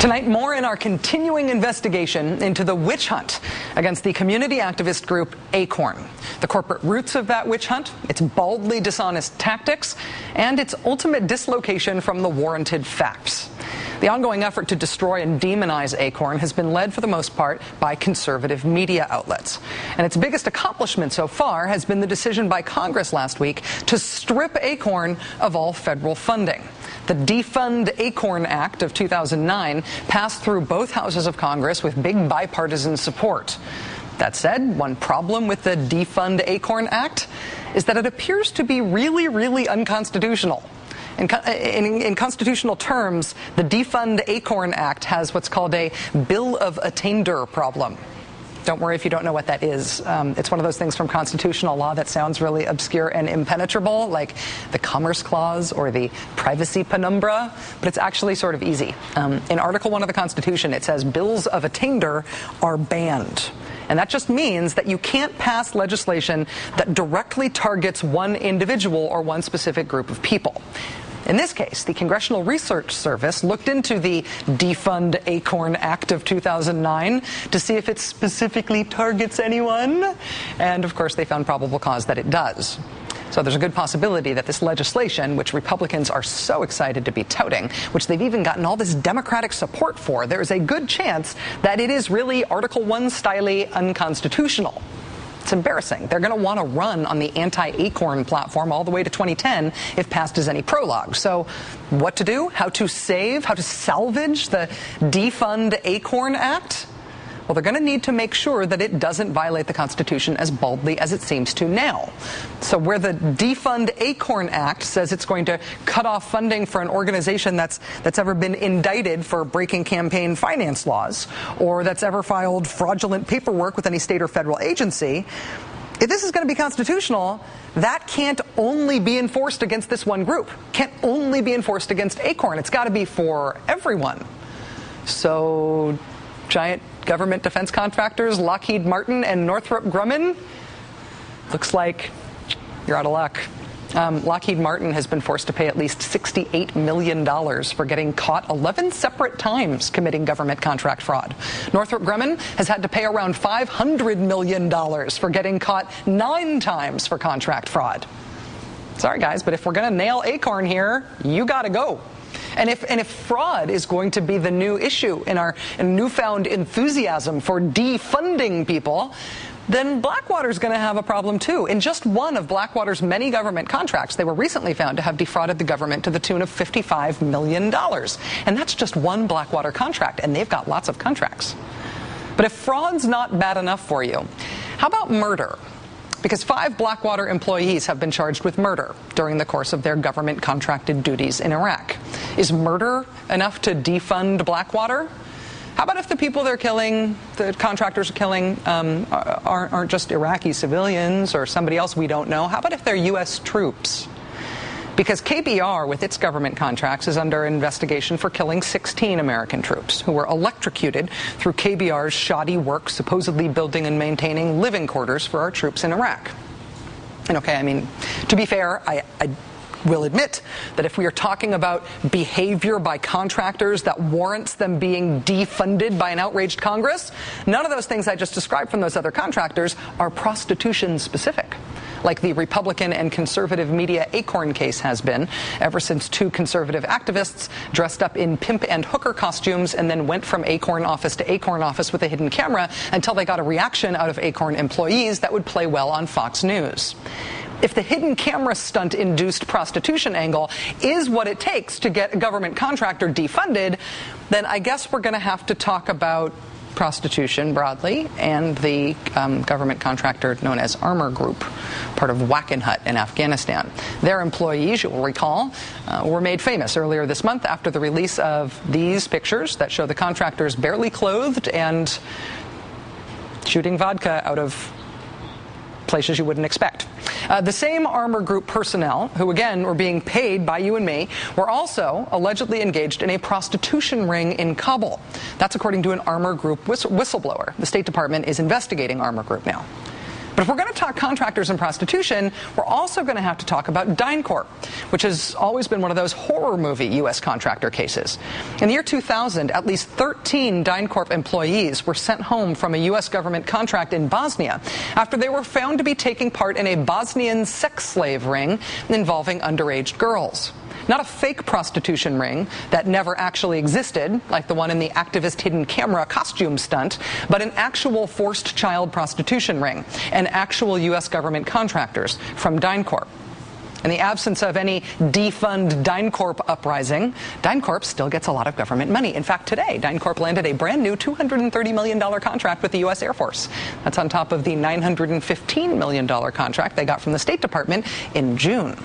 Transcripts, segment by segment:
Tonight, more in our continuing investigation into the witch hunt against the community activist group Acorn. The corporate roots of that witch hunt, its baldly dishonest tactics, and its ultimate dislocation from the warranted facts. The ongoing effort to destroy and demonize Acorn has been led, for the most part, by conservative media outlets. And its biggest accomplishment so far has been the decision by Congress last week to strip Acorn of all federal funding. The Defund Acorn Act of 2009 passed through both houses of Congress with big bipartisan support. That said, one problem with the Defund Acorn Act is that it appears to be really unconstitutional. In constitutional terms, the Defund Acorn Act has what's called a Bill of Attainder problem. Don't worry if you don't know what that is. It's one of those things from constitutional law that sounds really obscure and impenetrable, like the Commerce Clause or the Privacy Penumbra, but it's actually sort of easy. In Article 1 of the Constitution, it says bills of attainder are banned. And that just means that you can't pass legislation that directly targets one individual or one specific group of people. In this case, the Congressional Research Service looked into the Defund Acorn Act of 2009 to see if it specifically targets anyone. And of course, they found probable cause that it does. So there's a good possibility that this legislation, which Republicans are so excited to be touting, which they've even gotten all this Democratic support for, there's a good chance that it is really Article 1 style unconstitutional. It's embarrassing. They're going to want to run on the anti-Acorn platform all the way to 2010 if passed as any prologue. So what to do? How to salvage the Defund Acorn Act? Well, they're going to need to make sure that it doesn't violate the Constitution as baldly as it seems to now. So where the Defund Acorn Act says it's going to cut off funding for an organization that's ever been indicted for breaking campaign finance laws, or that's ever filed fraudulent paperwork with any state or federal agency, if this is going to be constitutional, that can't only be enforced against this one group. Can't only be enforced against Acorn. It's got to be for everyone. So giant government defense contractors, Lockheed Martin and Northrop Grumman, looks like you're out of luck. Lockheed Martin has been forced to pay at least $68 million for getting caught 11 separate times committing government contract fraud. Northrop Grumman has had to pay around $500 million for getting caught 9 times for contract fraud. Sorry guys, but if we're going to nail Acorn here, you got to go. And if fraud is going to be the new issue in our newfound enthusiasm for defunding people, then Blackwater's going to have a problem too. In just one of Blackwater's many government contracts, they were recently found to have defrauded the government to the tune of $55 million. And that's just one Blackwater contract, and they've got lots of contracts. But if fraud's not bad enough for you, how about murder? Because 5 Blackwater employees have been charged with murder during the course of their government contracted duties in Iraq. Is murder enough to defund Blackwater? How about if the people they're killing, the contractors are killing, aren't just Iraqi civilians or somebody else we don't know? How about if they're U.S. troops? Because KBR, with its government contracts, is under investigation for killing 16 American troops who were electrocuted through KBR's shoddy work supposedly building and maintaining living quarters for our troops in Iraq. And okay, I mean, to be fair, I will admit that if we are talking about behavior by contractors that warrants them being defunded by an outraged Congress, none of those things I just described from those other contractors are prostitution specific, like the Republican and conservative media Acorn case has been, ever since 2 conservative activists dressed up in pimp and hooker costumes and then went from Acorn office to Acorn office with a hidden camera until they got a reaction out of Acorn employees that would play well on Fox News. If the hidden camera stunt-induced prostitution angle is what it takes to get a government contractor defunded, then I guess we're going to have to talk about prostitution broadly and the government contractor known as Armor Group, part of Wackenhut in Afghanistan. Their employees, you will recall, were made famous earlier this month after the release of these pictures that show the contractors barely clothed and shooting vodka out of places you wouldn't expect. The same Armor Group personnel, who again were being paid by you and me, were also allegedly engaged in a prostitution ring in Kabul. That's according to an Armor Group whistleblower. The State Department is investigating Armor Group now. But if we're going to talk contractors and prostitution, we're also going to have to talk about DynCorp, which has always been one of those horror movie U.S. contractor cases. In the year 2000, at least 13 DynCorp employees were sent home from a U.S. government contract in Bosnia after they were found to be taking part in a Bosnian sex slave ring involving underage girls. Not a fake prostitution ring that never actually existed, like the one in the activist hidden camera costume stunt, but an actual forced child prostitution ring and actual U.S. government contractors from DynCorp. In the absence of any defund DynCorp uprising, DynCorp still gets a lot of government money. In fact, today, DynCorp landed a brand new $230 million contract with the U.S. Air Force. That's on top of the $915 million contract they got from the State Department in June.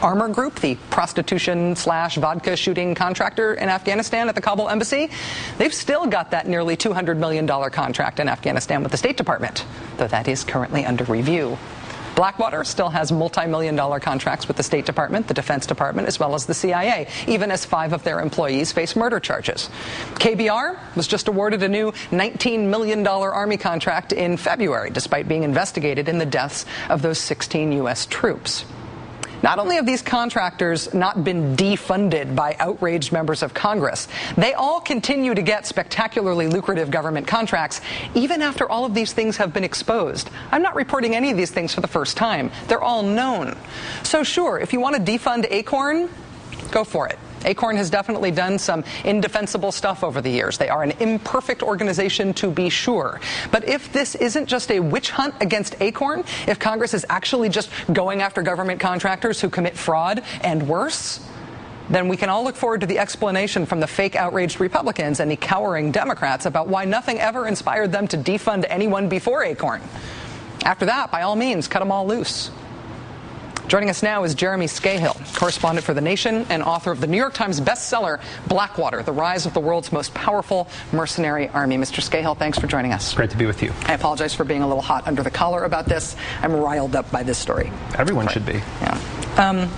Armor Group, the prostitution/vodka shooting contractor in Afghanistan at the Kabul embassy, they've still got that nearly $200 million contract in Afghanistan with the State Department, though that is currently under review. Blackwater still has multi-million-dollar contracts with the State Department, the Defense Department, as well as the CIA, even as 5 of their employees face murder charges. KBR was just awarded a new $19 million Army contract in February, despite being investigated in the deaths of those 16 U.S. troops. Not only have these contractors not been defunded by outraged members of Congress, they all continue to get spectacularly lucrative government contracts, even after all of these things have been exposed. I'm not reporting any of these things for the first time. They're all known. So sure, if you want to defund Acorn, go for it. Acorn has definitely done some indefensible stuff over the years. They are an imperfect organization, to be sure. But if this isn't just a witch hunt against Acorn, if Congress is actually just going after government contractors who commit fraud and worse, then we can all look forward to the explanation from the fake outraged Republicans and the cowering Democrats about why nothing ever inspired them to defund anyone before Acorn. After that, by all means, cut them all loose. Joining us now is Jeremy Scahill, correspondent for The Nation and author of the New York Times bestseller, Blackwater, The Rise of the World's Most Powerful Mercenary Army. Mr. Scahill, thanks for joining us. Great to be with you. I apologize for being a little hot under the collar about this. I'm riled up by this story. Everyone should be. Yeah.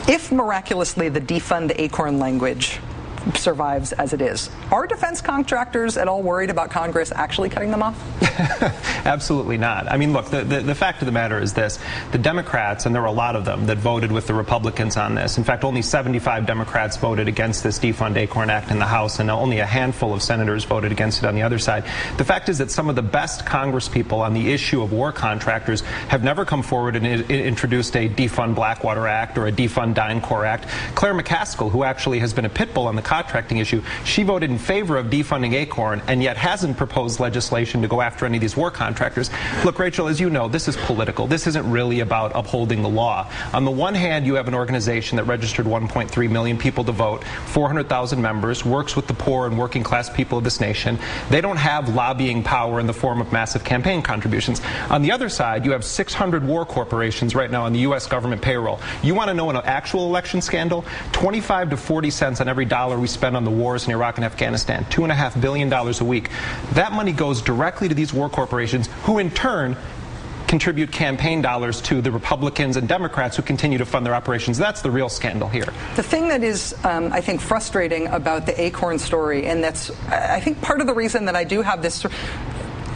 If miraculously the defund Acorn language survives as it is, are defense contractors at all worried about Congress actually cutting them off? Absolutely not. I mean, look, the fact of the matter is this. The Democrats, and there were a lot of them that voted with the Republicans on this. In fact, only 75 Democrats voted against this Defund Acorn Act in the House, and only a handful of senators voted against it on the other side. The fact is that some of the best Congress people on the issue of war contractors have never come forward and introduced a Defund Blackwater Act or a Defund DynCorp Act. Claire McCaskill, who actually has been a pit bull on the contracting issue, she voted in favor of defunding Acorn and yet hasn't proposed legislation to go after any of these war contractors. Look, Rachel, as you know, this is political. This isn't really about upholding the law. On the one hand, you have an organization that registered 1.3 million people to vote, 400,000 members, works with the poor and working class people of this nation. They don't have lobbying power in the form of massive campaign contributions. On the other side, you have 600 war corporations right now on the U.S. government payroll. You want to know an actual election scandal? 25 to 40 cents on every dollar we spend on the wars in Iraq and Afghanistan, $2.5 billion a week. That money goes directly to these war corporations, who in turn contribute campaign dollars to the Republicans and Democrats who continue to fund their operations. That's the real scandal here. The thing that is, I think, frustrating about the Acorn story, and that's, I think, part of the reason that I do have this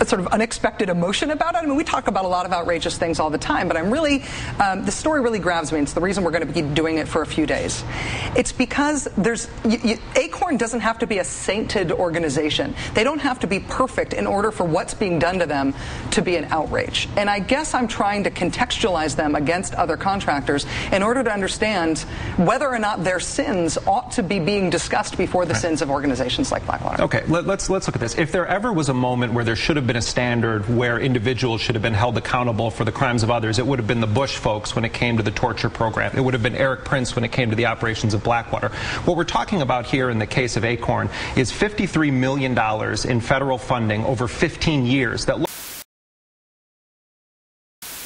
sort of unexpected emotion about it. I mean, we talk about a lot of outrageous things all the time, but I'm really, the story really grabs me. It's the reason we're going to be doing it for a few days. It's because Acorn doesn't have to be a sainted organization. They don't have to be perfect in order for what's being done to them to be an outrage. And I guess I'm trying to contextualize them against other contractors in order to understand whether or not their sins ought to be being discussed before the sins of organizations like Blackwater. Okay, let's look at this. If there ever was a moment where there should have been a standard where individuals should have been held accountable for the crimes of others, it would have been the Bush folks when it came to the torture program. It would have been Eric Prince when it came to the operations of Blackwater. What we're talking about here in the case of Acorn is $53 million in federal funding over 15 years that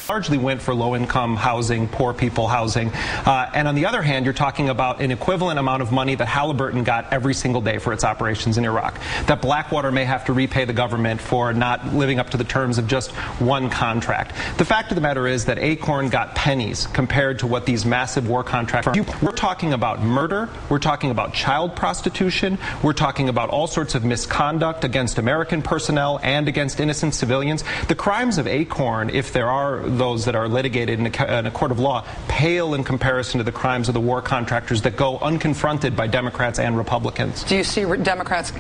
largely went for low-income housing, poor people housing. And on the other hand, you're talking about an equivalent amount of money that Halliburton got every single day for its operations in Iraq, that Blackwater may have to repay the government for not living up to the terms of just one contract. The fact of the matter is that Acorn got pennies compared to what these massive war contracts are. We're talking about murder, we're talking about child prostitution, we're talking about all sorts of misconduct against American personnel and against innocent civilians. The crimes of Acorn, if there are those that are litigated in a court of law, pale in comparison to the crimes of the war contractors that go unconfronted by Democrats and Republicans. Do you see Democrats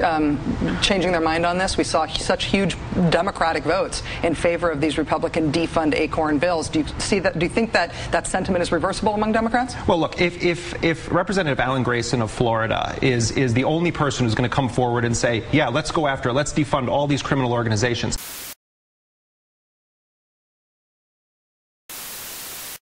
changing their mind on this? We saw such huge Democratic votes in favor of these Republican defund Acorn bills. Do you see that? Do you think that that sentiment is reversible among Democrats? Well, look, if Representative Alan Grayson of Florida is the only person who's going to come forward and say, yeah, let's go after it, let's defund all these criminal organizations,